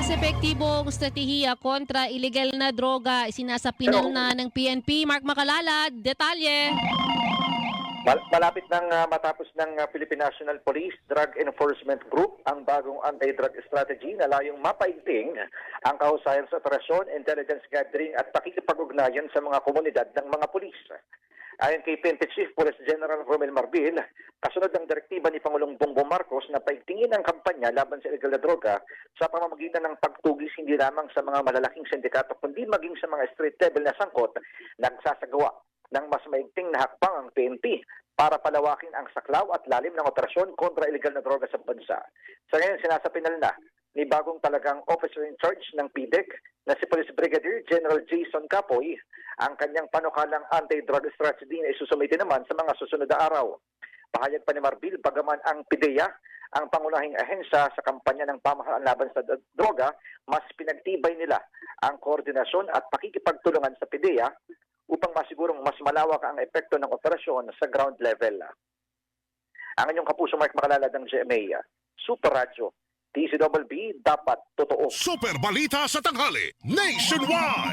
mas epektibong estratehiya kontra ilegal na droga isinasapinal na ng PNP. Mark Macalala, detalye. Malapit nang matapos ng Philippine National Police Drug Enforcement Group ang bagong anti-drug strategy na layong mapaigting ang kahusayan sa operasyon, intelligence gathering at pakikipag-ugnayan sa mga komunidad ng mga pulis. Ayon kay PNP Chief Police General Romel Marbil, kasunod ng direktiba ni Pangulong Bongbong Marcos na paigtingin ang kampanya laban sa illegal na droga sa pamamagitan ng pagtugis hindi lamang sa mga malalaking sindikato kundi maging sa mga street level na sangkot, nagsasagawa ng mas maigting na hakbang ang PNP para palawakin ang saklaw at lalim ng operasyon kontra illegal na droga sa bansa. Sa ngayon, sinasapinal na ni bagong talagang officer in charge ng PDEC na si Police Brigadier General Jason Capoy ang kanyang panukalang anti-drug strategy na isusumite naman sa mga susunod na araw. Pahayag pa ni Marbil, bagaman ang PIDEA ang pangunahing ahensya sa kampanya ng pamahalaan laban sa droga, mas pinagtibay nila ang koordinasyon at pakikipagtulungan sa PIDEA upang masigurong mas malawak ang epekto ng operasyon sa ground level. Ang inyong kapuso Mark Macalala ng GMA, Super Radio, DCWB, dapat totoo. Super Balita sa Tanghali, Nationwide!